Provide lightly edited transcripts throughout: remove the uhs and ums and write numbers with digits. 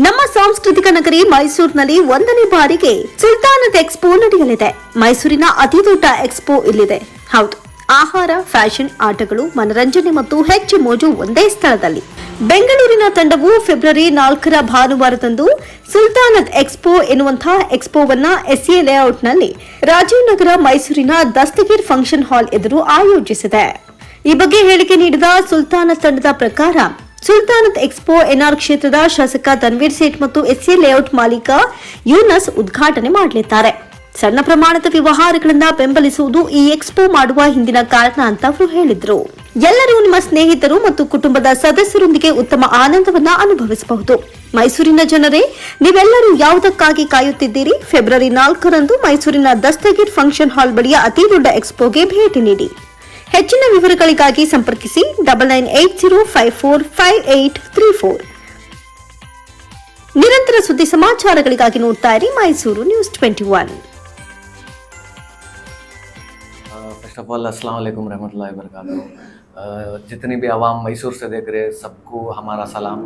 ನಮ್ಮ ಸಾಂಸ್ಕೃತಿಕ ನಗರಿ ಮೈಸೂರಿನಲ್ಲಿ 1ನೇ ಬಾರಿಗೆ ಸುಲ್ತಾನತ್ ಎಕ್ಸ್ಪೋ ನಡೆಯಲಿದೆ. ಮೈಸೂರಿನ ಅತಿ ದೊಡ್ಡ ಎಕ್ಸ್ಪೋ ಇಲ್ಲಿದೆ. ಹೌದು, ಆಹಾರ, ಫ್ಯಾಷನ್, ಆಟಗಳು, ಮನರಂಜನೆ ಮತ್ತು ಹೆಚ್ಚು ಮೋಜು ಒಂದೇ ಸ್ಥಳದಲ್ಲಿ. ಬೆಂಗಳೂರಿನ ತಂಡವು ಫೆಬ್ರವರಿ 4ರ ಭಾನುವಾರದಂದು ಸುಲ್ತಾನತ್ ಎಕ್ಸ್ಪೋ ಎನ್ನುವಂತಹ ಎಕ್ಸ್ಪೋವನ್ನ ಎಸ್ಎ ಲೇಔಟ್ನಲ್ಲಿ ರಾಜೀವ್ ನಗರ ಮೈಸೂರಿನ ದಸ್ತಗೀರ್ ಫಂಕ್ಷನ್ ಹಾಲ್ ಎದುರು ಆಯೋಜಿಸಿದೆ. ಈ ಬಗ್ಗೆ ಹೇಳಿಕೆ ನೀಡಿದ ಸುಲ್ತಾನತ್ ತಂಡದ ಪ್ರಕಾರ, ಸುಲ್ತಾನತ್ ಎಕ್ಸ್ಪೋ ಎನ್ಆರ್ ಕ್ಷೇತ್ರದ ಶಾಸಕ ತನ್ವೀರ್ ಸೇಠ್ ಮತ್ತು ಎಸ್ಎ ಲೇಔಟ್ ಮಾಲೀಕ ಯೂನಸ್ ಉದ್ಘಾಟನೆ ಮಾಡಲಿದ್ದಾರೆ. ಸಣ್ಣ ಪ್ರಮಾಣದ ವ್ಯವಹಾರಗಳನ್ನ ಬೆಂಬಲಿಸುವುದು ಈ ಎಕ್ಸ್ಪೋ ಮಾಡುವ ಹಿಂದಿನ ಕಾರಣ ಅಂತ ಅವರು ಹೇಳಿದ್ರು. ಎಲ್ಲರೂ ನಿಮ್ಮ ಸ್ನೇಹಿತರು ಮತ್ತು ಕುಟುಂಬದ ಸದಸ್ಯರೊಂದಿಗೆ ಉತ್ತಮ ಆನಂದವನ್ನ ಅನುಭವಿಸಬಹುದು. ಮೈಸೂರಿನ ಜನರೇ, ನೀವೆಲ್ಲರೂ ಯಾವುದಕ್ಕಾಗಿ ಕಾಯುತ್ತಿದ್ದೀರಿ? ಫೆಬ್ರವರಿ 4ರಂದು ಮೈಸೂರಿನ ದಸ್ತಗೀರ್ ಫಂಕ್ಷನ್ ಹಾಲ್ ಬಳಿಯ ಅತಿ ದೊಡ್ಡ ಎಕ್ಸ್ಪೋಗೆ ಭೇಟಿ ನೀಡಿ. ಹೆಚ್ಚಿನ ವಿವರಗಳಿಗಾಗಿ ಸಂಪರ್ಕಿಸಿ 9980545834. ನಿರಂತರ ಸುದ್ದಿ ಸಮಾಚಾರಗಳಿಗಾಗಿ ನೋಡ್ತಾ ಇರಿ Mysuru news 21. First of all अस्सलाम वालेकुम रहमतुल्लाहि व बरकातहू। जितनी भी आवाम मैसूर से देख रहे सबको हमारा सलाम।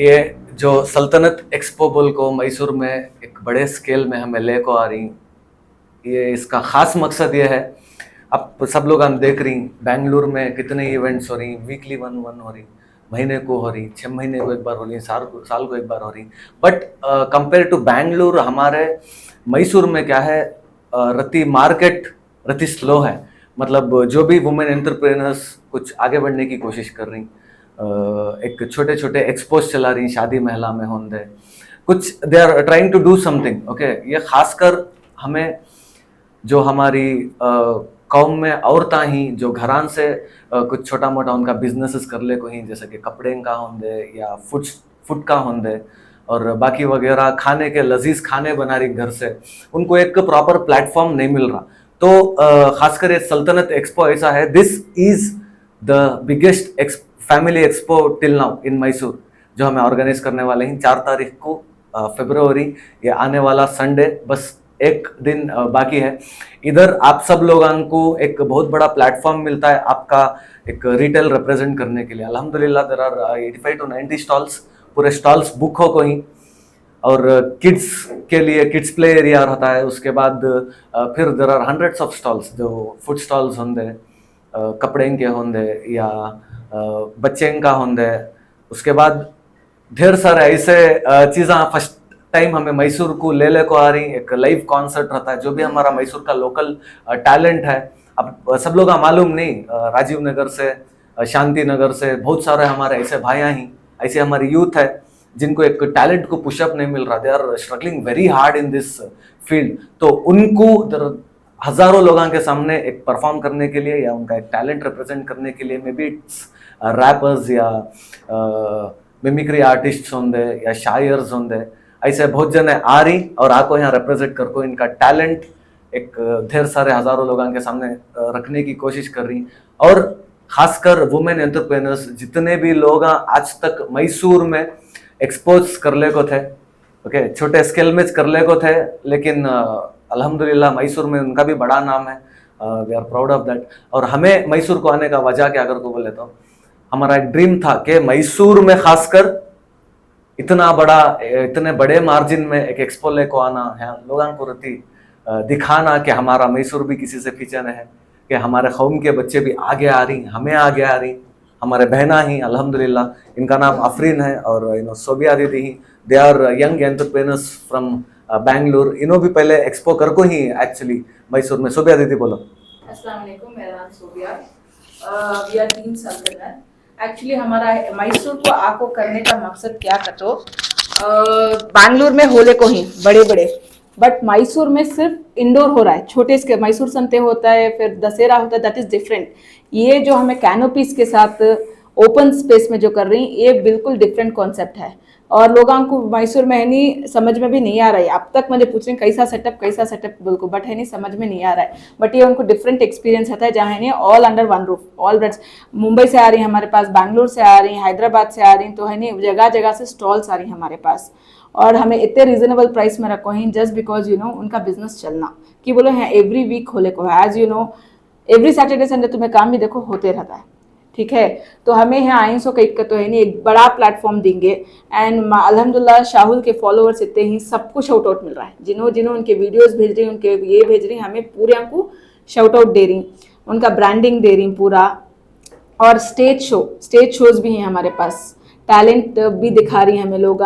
ये जो सल्तनत एक्सपो बोल को मैसूर में एक बड़े स्केल में हमें ले को आ रही, ये इसका ख़ास मकसद ये है, अब सब लोग हम देख रही बेंगलुरु में कितने इवेंट्स हो रही, वीकली वन हो रही, महीने को हो रही, 6 महीने को एक बार हो रही, साल को एक बार हो रही। बट कंपेयर टू बेंगलुरु हमारे मैसूर में क्या है, रति स्लो है। मतलब जो भी वुमेन एंटरप्रेन्योर्स कुछ आगे बढ़ने की कोशिश कर रही, एक छोटे छोटे एक्सपोज चला रही, शादी महिला में होंगे कुछ, they are trying to do something. Okay, ये खासकर हमें जो हमारी कौम में औरतां ही जो घरान से कुछ छोटा मोटा उनका बिजनेसेस कर ले को ही, जैसे कि कपड़े का होंगे या फूड का होंगे और बाकी वगैरह खाने के लजीज खाने बना रही घर से, उनको एक प्रॉपर प्लेटफॉर्म नहीं मिल रहा। तो खासकर ये सल्तनत एक्सपो ऐसा है, this is the biggest family expo till now in Mysore, जो हमें ऑर्गेनाइज करने वाले हैं 4 तारीख को फरवरी, ये आने वाला संडे, बस एक दिन बाकी है। इधर आप सब लोगों को एक बहुत बड़ा प्लेटफॉर्म मिलता है आपका एक रिटेल रिप्रेजेंट करने के लिए। अल्हम्दुलिल्लाह देयर आर 85 to 90 स्टॉल्स, पूरे स्टॉल्स बुक हो को ही, और किड्स के लिए किड्स प्ले एरिया होता है। उसके बाद फिर there are hundreds of stalls, जो फूड स्टॉल्स होंगे, कपड़े के होंगे या बच्चे का होंगे। उसके बाद ढेर सारे ऐसे चीज़ें फर्स्ट टाइम हमें मैसूर को ले को आ रही। एक लाइव कॉन्सर्ट रहता है, जो भी हमारा मैसूर का लोकल टैलेंट है। अब सब लोग का मालूम नहीं, राजीव नगर से, शांति नगर से बहुत सारे हमारे ऐसे भाइयाँ ही, ऐसे हमारी यूथ है जिनको एक टैलेंट को पुशअप नहीं मिल रहा, they are struggling very hard in this field. तो उनको हजारों लोगों के सामने एक परफॉर्म करने के लिए या उनका एक टैलेंट रिप्रेजेंट करने के लिए, मे बी इट्स रैपर्स या मिमिक्री आर्टिस्ट होंगे या शायर्स होंगे, ऐसे बहुत जने आ रही और आको यहाँ रिप्रेजेंट कर को इनका टैलेंट एक ढेर सारे हजारों लोगों के सामने रखने की कोशिश कर रही। और खासकर वुमेन एंटरप्रेन्योर्स जितने भी लोग आज तक मैसूर में एक्सपोज कर ले को थे, ओके, छोटे स्केल में कर ले को थे, लेकिन अल्हम्दुलिल्लाह मैसूर में उनका भी बड़ा नाम है, we are proud of that. और हमें मैसूर को आने का वजह क्या अगर को बोले तो, हमारा एक ड्रीम था कि मैसूर में खासकर इतने बड़े मार्जिन में एक एक्सपो ले को आना है, लोगों को रती दिखाना कि हमारा मैसूर भी किसी से पीछे नहीं है, कि हमारे कौम के बच्चे भी आगे आ रही, हमें आगे आ रही, हमारे बहना ही अल्हम्दुलिल्लाह। इनका नाम अफरीन है और सोबिया दीदी ही, they are young entrepreneurs from Bengaluru. इन्हों भी पहले एक्सपो कर को ही एक्चुअली मैसूर में। सोबिया दीदी बोलो। अस्सलाम वालेकुम, मेरा नाम सोबिया, वी आर टीम सल्तनत। एक्चुअली हमारा मैसूर को आको करने का मकसद क्या कतो, बेंगलुरु में होले को ही बड़े बड़े, बट मैसूर में सिर्फ इंडोर हो रहा है, छोटे इसके मैसूर संते होता है, फिर दशहरा होता है, दैट इज डिफरेंट। ये जो हमें कैनोपीज के साथ ओपन स्पेस में जो कर रही, ये बिल्कुल डिफरेंट कॉन्सेप्ट है और लोगों को मैसूर में है नहीं समझ में भी नहीं आ रहा है। अब तक मुझे पूछ रहे हैं कैसा सेटअप बिल्कुल, बट है नहीं समझ में नहीं आ रहा है। बट ये उनको डिफरेंट एक्सपीरियंस आता है, जहाँ है नहीं all under one roof, all brands Mumbai से आ रही हैं हमारे पास, बैंगलोर से आ रही हैं, हैदराबाद से आ रही हैं, तो है नहीं जगह जगह से स्टॉल्स आ रही हैं हमारे पास। और हमें इतने रीजनेबल प्राइस में रखो हैं, जस्ट बिकॉज यू नो उनका बिजनेस चलना कि बोलो हैं एवरी वीक खोले को है, as you know every Saturday Sunday तुम्हें काम भी देखो होते रहता है। ठीक है। तो हमें यहाँ आइंसों का इक्कत तो है नहीं, एक बड़ा प्लेटफॉर्म देंगे। एंड अल्हम्दुलिल्लाह शाहुल के फॉलोअर्स इतने ही, सबको शाउट आउट मिल रहा है, जिन्होंने उनके वीडियोस भेज रही, उनके ये भेज रही, हमें पूरे को शाउट आउट दे रही, उनका ब्रांडिंग दे रही पूरा। और स्टेज शोज भी हैं हमारे पास, टैलेंट भी दिखा रही हैं हमें लोग।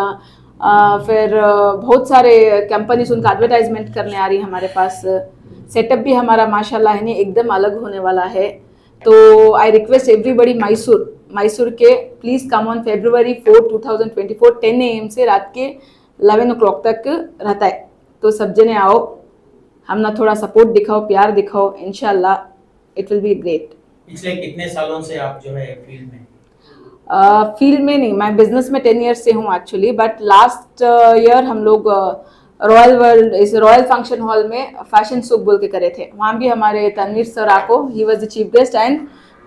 फिर बहुत सारे कंपनीज उनका एडवर्टाइजमेंट करने आ रही है हमारे पास। सेटअप भी हमारा माशाल्लाह है नहीं एकदम अलग होने वाला है। तो आई रिक्वेस्ट एवरीबडी मैसूर के please come on February 4, 2024 10 AM से रात के 11 o'clock तक रहता है। तो सब जने आओ, हम ना थोड़ा सपोर्ट दिखाओ, प्यार दिखाओ, इंशाल्लाह इट विल बी ग्रेट। पिछले कितने सालों से आप जो है फील्ड में? फील्ड में नहीं, मैं बिजनेस में 10 years से हूँ एक्चुअली, बट लास्ट ईयर हम लोग रॉयल फंक्शन हॉल में फैशन सूक बोल के करे थे। वहाँ भी हमारे तनवीर सर आको, he was the chief guest, and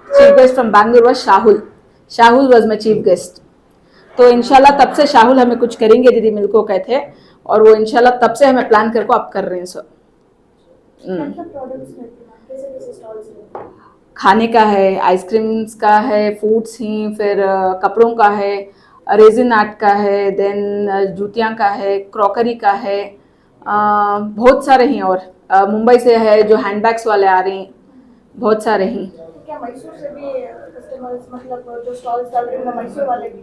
chief guest from Bangalore was Shahul was my chief guest. तो इंशाल्लाह तब से शाहुल हमें कुछ करेंगे दीदी मिलको कहते, और वो इंशाल्लाह तब से हमें प्लान करके अब कर रहे हैं। सर खाने का है, आइसक्रीम्स का है, फूड्स ही, फिर कपड़ों का है, रेजिन आर्ट का है, देन जूतियाँ का है, क्रॉकरी का है, बहुत सारे हैं। और मुंबई से है जो हैंडबैग्स वाले आ रहे हैं, बहुत सारे हैं। क्या मैसूर से भी कस्टमर्स, मतलब जो स्टॉल्स डाल रहे हैं मैसूर वाले भी?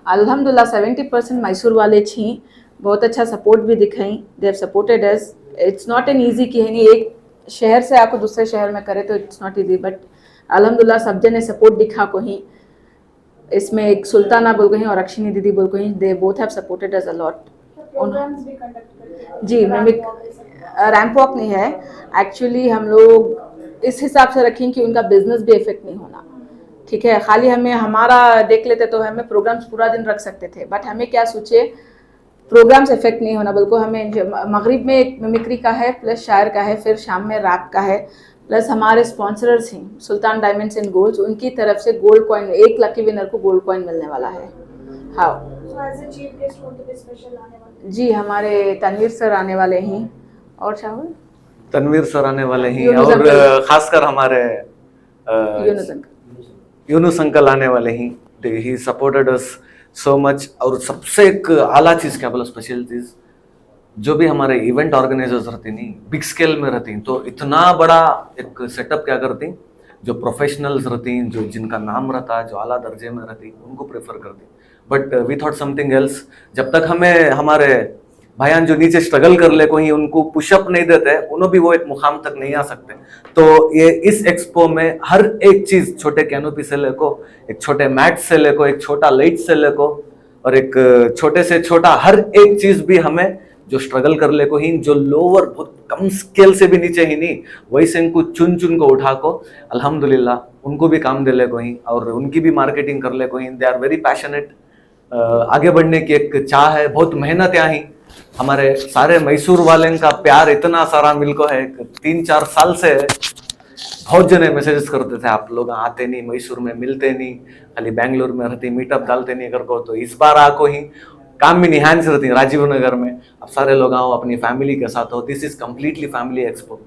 अल्हम्दुलिल्लाह 70% मैसूर वाले छी, बहुत अच्छा सपोर्ट भी दिखाई, they have supported us. It's not an easy कि है नहीं एक शहर से आपको दूसरे शहर में करे तो इट्स नॉट ईजी, बट अल्हम्दुलिल्लाह सब जने सपोर्ट दिखा को ही। इसमें एक सुल्ताना बोल गई और अक्षिनी दीदी बोल गई, they both have supported us a lot. Programmes भी कंडक्ट करते हैं? जी, मिमिक रैंप वॉक नहीं है एक्चुअली, हम लोग इस हिसाब से रखें कि उनका बिजनेस भी इफेक्ट नहीं होना, ठीक है। खाली हमें हमारा देख लेते तो हमें प्रोग्राम्स पूरा दिन रख सकते थे, बट हमें क्या सोचे प्रोग्राम्स इफेक्ट नहीं होना, बल्कि हमें मगरिब में एक मिमिक्री का है, प्लस शायर का है, फिर शाम में रैप का है, प्लस हमारे स्पॉन्सर्स हैं सुल्तान डायमंड्स एंड गोल्ड्स, उनकी तरफ से गोल्ड कॉइन, 1 लकी विनर को गोल्ड कॉइन मिलने वाला है। हाँ एज ए चीफ गेस्ट कौन तो स्पेशल आने वाले? जी, हमारे तनवीर सर आने वाले हैं, और शाहुल तनवीर सर आने वाले हैं, यूनुस और अंकल। खासकर हमारे यूनुस अंकल। यूनुस अंकल आने वाले हैं। He supported us so much. और सबसे एक आला चीज़ क्या बोला, स्पेशल चीज़, जो भी हमारे इवेंट ऑर्गेनाइजर्स रहती नहीं बिग स्केल में रहती, तो इतना बड़ा एक सेटअप क्या करती, जो प्रोफेशनल्स रहती, जो जिनका नाम रहता, जो आला दर्जे में रहती, उनको प्रेफर करती। But we thought something else. जब तक हमें हमारे भाईयान जो नीचे स्ट्रगल कर ले कोई उनको पुशअप नहीं देते, उन्होंने भी वो एक मुकाम तक नहीं आ सकते। तो ये इस एक्सपो में हर एक चीज, छोटे कैनोपी से लेको, एक छोटे मैट से लेको, एक छोटा लाइट से लेको, और एक छोटे से छोटा हर एक चीज भी हमें जो स्ट्रगल कर ले को ही, जो लोअर बहुत कम स्केल से भी नीचे ही नहीं, वैसे इनको चुन चुन को उठा को अल्हम्दुलिल्लाह उनको भी काम दे ले को ही, और उनकी भी मार्केटिंग कर ले को ही। They are very passionate. आगे बढ़ने की एक चाह है, बहुत मेहनत यहाँ ही। हमारे सारे मैसूर वाले का प्यार इतना सारा मिलको है, 3-4 साल से बहुत जने मैसेजेस करते थे, आप लोग आते नहीं मैसूर में, मिलते नहीं, खाली बैंगलोर में रहती, मीटअप डालते नहीं कर को। तो इस बार आको ही काम भी निहान से रहती राजीव नगर में, अब सारे लोग आओ अपनी फैमिली के साथ हो। This is completely family expo.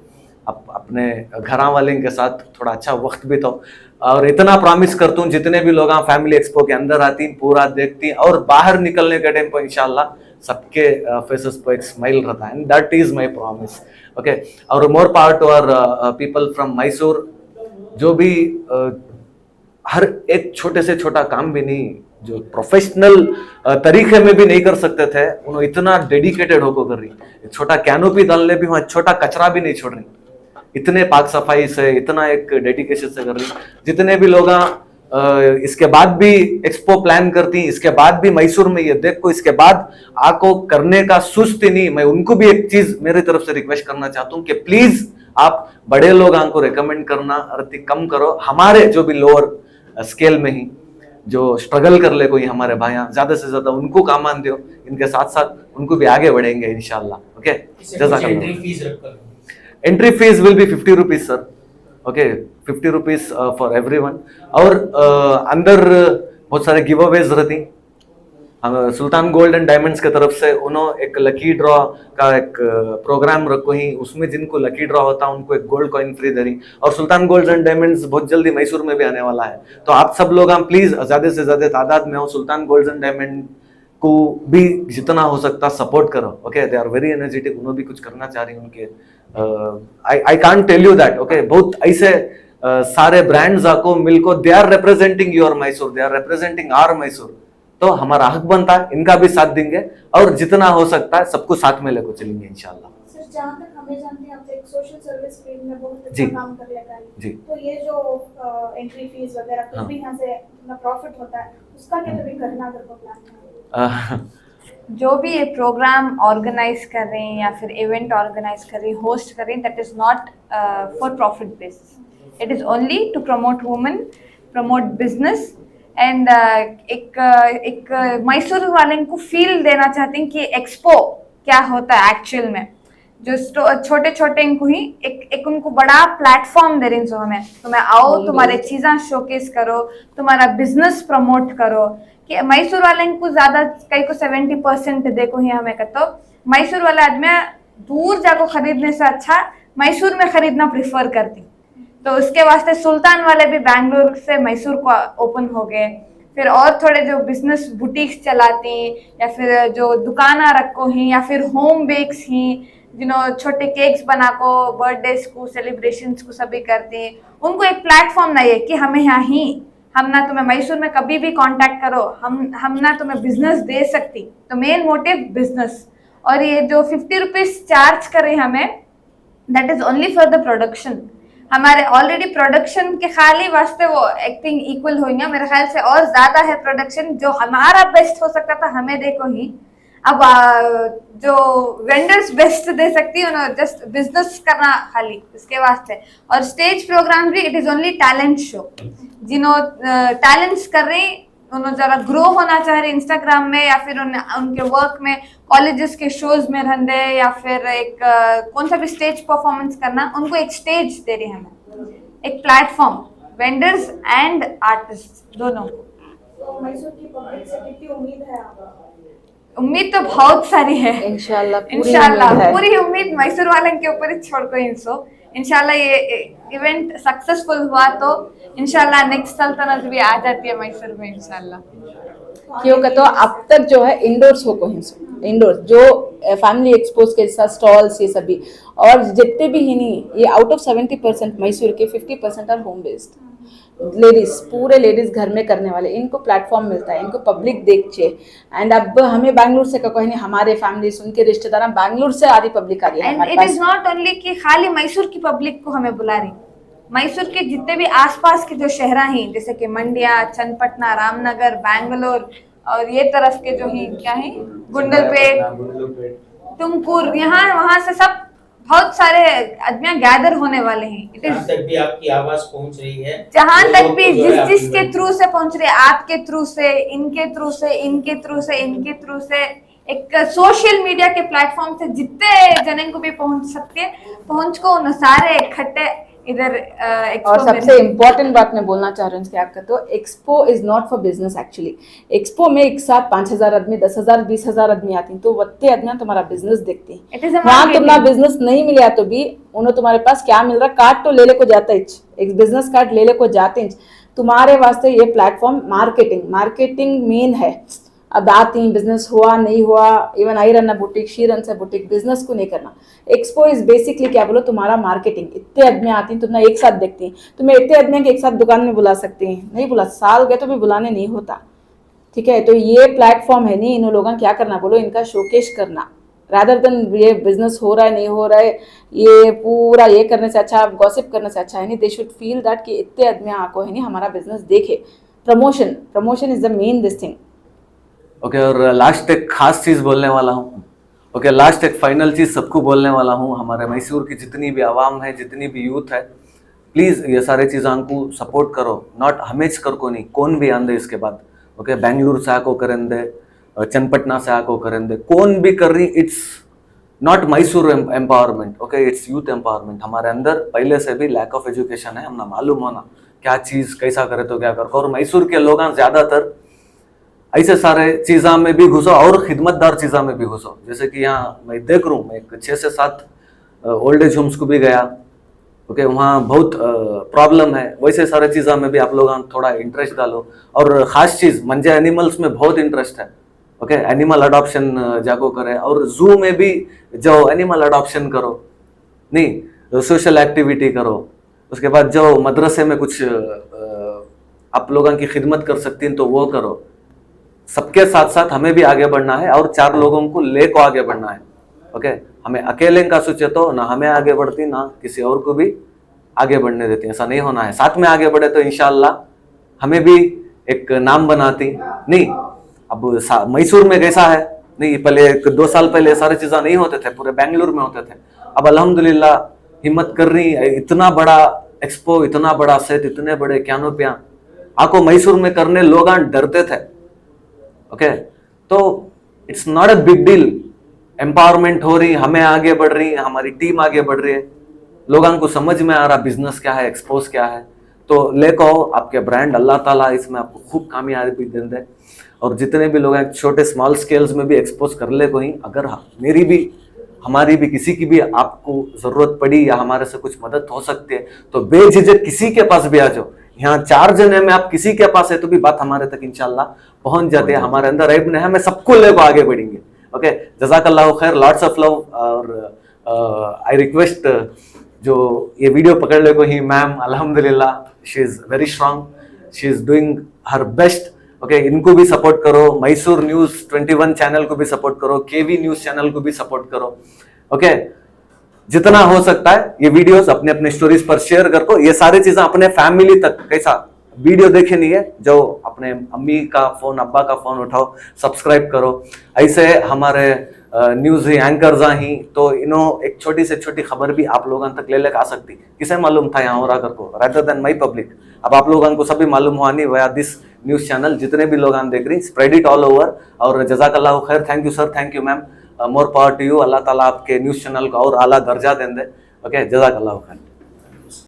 आप अपने घर वाले के साथ थोड़ा अच्छा वक्त बिताओ। और इतना प्रॉमिस करता हूँ, जितने भी लोग फैमिली एक्सपो के अंदर आती, पूरा देखती, और बाहर निकलने के टाइम पर इंशाल्लाह सबके फेसेस पर एक स्माइल रहता है, and that is my promise. Okay, और more power to our people from Mysore, जो भी हर एक छोटे से छोटा काम भी नहीं, जो प्रोफेशनल तरीके में भी नहीं कर सकते थे, उन्होंने इतना डेडिकेटेड होकर कर रही। एक छोटा कैनोपी डालने भी वहाँ छोटा कचरा भी नहीं छोड़ रही, इतने पाक सफाई से, इतना एक डेडिकेशन से कर रही। जितने भी लोग इसके बाद भी एक्सपो प्लान करती, इसके बाद भी मैसूर में ये देख को इसके बाद आको करने का सुस्ती नहीं, मैं उनको भी एक चीज मेरी तरफ से रिक्वेस्ट करना चाहता हूँ कि प्लीज आप बड़े लोगों को रिकमेंड करना अर्थी कम करो। हमारे जो भी लोअर स्केल में ही जो स्ट्रगल कर ले कोई हमारे भाइयां, ज्यादा से ज्यादा उनको काम मान दो, इनके साथ साथ उनको भी आगे बढ़ेंगे इंशाल्लाह। ओके, एंट्री फीस रखकर entry fees will be 50 rupees sir. Okay, 50 rupees for everyone. और अंदर बहुत सारे गिव अवेज रहती, हम सुल्तान गोल्ड एंड डायमंड्स की तरफ से उन्होंने एक लकी ड्रॉ का एक प्रोग्राम रखो ही, उसमें जिनको लकी ड्रॉ होता है उनको एक गोल्ड कॉइन फ्री दे रही। और सुल्तान गोल्ड एंड डायमंड्स बहुत जल्दी मैसूर में भी आने वाला है, तो आप सब लोग हम प्लीज ज्यादा से ज्यादा तादाद में हो, सुल्तान गोल्ड एंड डायमंड को भी जितना हो सकता सपोर्ट करो। Okay, they are very energetic, उन्होंने भी कुछ करना चाह रही उनके। I can't tell you that. Okay, बहुत ऐसे सारे ब्रांड्स आपको मिलको, they are representing your Mysore, they are representing our Mysore. तो हमारा हक बनता है, इनका भी साथ देंगे और जितना हो सकता है सबको साथ में लेकर चलेंगे इंशाल्लाह। सर, जहाँ तक हमें जानते हैं, आप एक सोशल सर्विस फील्ड में बहुत जी। अच्छा काम कर लेगा जी। तो ये जो एंट्री फीस वगैरह कुछ हाँ। भी यहाँ से अपना प्रॉफिट होता है, उसका क्या कभी करना अगर को प्लान है? जो भी ये प्रोग्राम ऑर्गेनाइज कर रहे हैं या फिर इवेंट ऑर्गेनाइज कर रहे हैं, होस्ट कर रहे हैं, that is not for profit basis, it is only to promote women, promote business and एक मैसूर वाले को फील देना चाहते हैं कि एक्सपो क्या होता है एक्चुअल में। जो छोटे छोटे इनको ही एक उनको बड़ा प्लेटफॉर्म दे रही हैं हमें, तुम्हें आओ, तुम्हारे चीज़ें शोकेस करो, तुम्हारा बिजनेस प्रमोट करो। कि मैसूर वाले को ज्यादा कई को 70% देखो ही हमें कहते मैसूर वाला आदमी दूर जाको खरीदने से अच्छा मैसूर में खरीदना प्रिफर करती। तो उसके वास्ते सुल्तान वाले भी बैंगलोर से मैसूर को ओपन हो गए। फिर और थोड़े जो बिजनेस बुटीक्स चलाती या फिर जो दुकाना रखो ही या फिर होम बेक्स ही, जिन्होंने छोटे केक्स बना को बर्थडेज को सेलिब्रेशंस को सभी करते हैं, उनको एक प्लेटफॉर्म नहीं है कि हमें यहाँ ही हम ना तुम्हें मैसूर में कभी भी कांटेक्ट करो, हम ना तुम्हें बिजनेस दे सकती। तो मेन मोटिव बिजनेस। और ये जो 50 रुपीज चार्ज करे हमें, that is only for the production. हमारे ऑलरेडी प्रोडक्शन के खाली वास्ते वो एक्टिंग इक्वल होंगे मेरे ख्याल से, और ज्यादा है प्रोडक्शन। जो हमारा बेस्ट हो सकता था हमें देखो ही, अब जो वेंडर्स बेस्ट दे सकती है उन्हें जस्ट बिजनेस करना खाली इसके वास्ते। और स्टेज प्रोग्राम भी it is only talent show. जिन्होंने टैलेंट्स कर रहे उन्होंने जरा ग्रो होना चाह रहे इंस्टाग्राम में या फिर उनके वर्क में कॉलेजेस के शोज में रहने या फिर एक कौन सा भी स्टेज परफॉर्मेंस करना, उनको एक स्टेज दे रही हमें, एक प्लेटफॉर्म, वेंडर्स एंड आर्टिस्ट दोनों को। तो मैसूर की पब्लिक से कितनी उम्मीद है आपको? उम्मीद तो बहुत सारी है इंशाल्लाह पूरी उम्मीद मैसूर वाले के ऊपर ही छोड़ को इंसो। इंशाल्लाह ये इवेंट सक्सेसफुल हुआ तो इंशाल्लाह नेक्स्ट सल्तनत भी आ जाती है मैसूर में इंशाल्लाह। क्योंकि तो अब तक जो है इंडोर्स हो को इंडोर्स जो फैमिली एक्सपोज के साथ स्टॉल्स ये सभी, और जितने भी ही नहीं, ये आउट ऑफ 70% मैसूर के 50% आर होम बेस्ड लेडीज, पूरे लेडीज घर में करने वाले, इनको प्लेटफॉर्म मिलता है, इनको पब्लिक देखचे। एंड अब हमें बैंगलोर से कोई नहीं, हमारे फैमिली उनके रिश्तेदार बैंगलोर से आधी पब्लिक आ रही है हमारे पास। इट इज नॉट ओनली कि खाली मैसूर की पब्लिक को हमें बुला रही, मैसूर के जितने भी आसपास के जो शहर हैं जैसे कि मंडिया, चन्नपटना, रामनगर, बैंगलोर और ये तरफ के जो ही क्या है गुंडलपेट, तुमकुर, यहाँ वहाँ से सब बहुत सारे आदमी गैदर होने वाले हैं। जहाँ तक भी आपकी आवाज पहुँच रही है, जहाँ तक भी जिसके थ्रू से पहुँच रही है, आपके थ्रू से, इनके थ्रू से, इनके थ्रू से, इनके थ्रू से, एक सोशल मीडिया के प्लेटफॉर्म से जितने जन को भी पहुँच सकते हैं, पहुँच को उन सारे इकट्ठे इधर और सबसे इम्पोर्टेंट बात मैं बोलना चाह रही हूँ क्या कहते हो, expo is not for business actually. Expo में एक साथ 5,000 आदमी, 10,000, 20,000 आदमी आती हैं, तो वत्ते आदमी तुम्हारा बिजनेस देखती हैं। वहाँ तुम्हारा बिजनेस नहीं मिला तो भी उन्हें तुम्हारे पास क्या मिल रहा, कार्ड तो ले ले को जाता है, एक बिजनेस कार्ड ले ले को जाते हैं। तुम्हारे वास्ते ये प्लेटफॉर्म मार्केटिंग मेन है। अब आती बिजनेस हुआ नहीं हुआ, even I run boutique, she run से बुटीक, बिजनेस को नहीं करना। एक्सपो इज बेसिकली क्या बोलो तुम्हारा मार्केटिंग। इतने आदमी आती हैं, तुम्हें एक साथ देखती हैं, तुम्हें इतने आदमी के एक साथ दुकान में बुला सकती हैं, नहीं बुला, साल गए तो भी बुलाने नहीं होता, ठीक है। तो ये प्लेटफॉर्म है नहीं, इन लोगों क्या करना बोलो, इनका शोकेश करना, रादर देन ये बिजनेस हो रहा है नहीं हो रहा है, ये पूरा ये करने से अच्छा, गॉसिप करने से अच्छा है नहीं। दे शुड फील दैट कि इतने आदमी आको है नहीं हमारा बिजनेस देखे। Promotion is the main this thing. Okay, और लास्ट एक खास चीज़ बोलने वाला हूँ। ओके, लास्ट एक फाइनल चीज़ सबको बोलने वाला हूँ। हमारे मैसूर की जितनी भी आवाम है, जितनी भी यूथ है, प्लीज़ ये सारे चीज़ों को सपोर्ट करो। नॉट हमेज कर को नहीं, कौन भी आंदे इसके बाद। ओके, बेंगलुरु से आको करेंदे, चन्नपटना से आको करेंदे, कौन भी कर रही, it's not Mysore empowerment. Okay, it's youth empowerment. हमारे अंदर पहले से भी लैक ऑफ एजुकेशन है, हमने मालूम होना क्या चीज़ कैसा करे तो क्या कर। और मैसूर के लोग ज़्यादातर ऐसे सारे चीज़ा में भी घुसो और खिदमतदार चीज़ा में भी घुसो। जैसे कि यहाँ मैं देख रहा हूँ, मैं 6 से 7 ओल्ड एज होम्स को भी गया, ओके, वहाँ बहुत प्रॉब्लम है। वैसे सारे चीज़ा में भी आप लोग थोड़ा इंटरेस्ट डालो। और ख़ास चीज़ मंजे एनिमल्स में बहुत इंटरेस्ट है, ओके, एनिमल अडॉप्शन जाको करे और जू में भी जाओ, एनिमल अडॉप्शन करो, नहीं सोशल एक्टिविटी करो। उसके बाद जो मदरसे में कुछ आप लोगों की खिदमत कर सकती हैं तो वो करो। सबके साथ साथ हमें भी आगे बढ़ना है और 4 लोगों को ले को आगे बढ़ना है, ओके। हमें अकेले का सोचे तो ना हमें आगे बढ़ती ना किसी और को भी आगे बढ़ने देती, ऐसा नहीं होना है। साथ में आगे बढ़े तो इंशाल्लाह हमें भी एक नाम बनाती। नहीं अब मैसूर में कैसा है, नहीं पहले 2 साल पहले सारी चीज़ें नहीं होते थे, पूरे बेंगलुरु में होते थे। अब अल्हम्दुलिल्लाह हिम्मत कर रही है, इतना बड़ा एक्सपो, इतना बड़ा सेट, इतने बड़े कैनोपियां आपको मैसूर में करने लोग डरते थे, ओके। तो it's not a big deal, empowerment हो रही, हमें आगे बढ़ रही, हमारी टीम आगे बढ़ रही है, लोगों को समझ में आ रहा बिजनेस क्या है, एक्सपोज क्या है। तो लेको आपके ब्रांड, अल्लाह ताला इसमें आपको खूब कामयाबी दे दे। और जितने भी लोग हैं छोटे स्मॉल स्केल्स में भी एक्सपोज कर ले कोई, अगर मेरी भी हमारी भी किसी की भी आपको जरूरत पड़ी या हमारे से कुछ मदद हो सकती है तो बेझिझक किसी के पास भी आ जाओ। यहाँ 4 जने में आप किसी के पास है तो भी बात हमारे तक इंशाल्लाह पहुंच जाती है। हमारे अंदर ऐब नहीं है, हमें सबको लेकर आगे बढ़ेंगे, ओके। जज़ाकल्लाहु खैर, लॉट्स ऑफ लव। और आई रिक्वेस्ट जो ये वीडियो पकड़ ले को ही मैम, अल्हम्दुलिल्लाह she is very strong, she is doing her best, okay. इनको भी सपोर्ट करो, मैसूर न्यूज़ 21 चैनल को भी सपोर्ट करो, केवी न्यूज़ चैनल को भी सपोर्ट करो, ओके। जितना हो सकता है ये वीडियोस अपने अपने स्टोरीज पर शेयर करो। ये सारी चीजें अपने फैमिली तक, कैसा वीडियो देखे नहीं है, जो अपने अम्मी का फोन, अब्बा का फोन उठाओ, सब्सक्राइब करो। ऐसे हमारे न्यूज एंकर्स ही तो इन्हों एक छोटी से छोटी खबर भी आप लोगों तक ले लेकर आ सकती। किसे मालूम था यहाँ हो रहा को, रादर देन माई पब्लिक। अब आप लोगों को सभी मालूम हुआ नहीं वया दिस न्यूज चैनल, जितने भी लोग देख रही, स्प्रेड इट ऑल ओवर। और जज़ाकल्लाहु खैर, thank you sir, thank you ma'am, more power to you. Allah ताला आपके न्यूज़ चैनल को और आला दर्जा दें दे, ओके। जज़ाकल्लाहु खैर।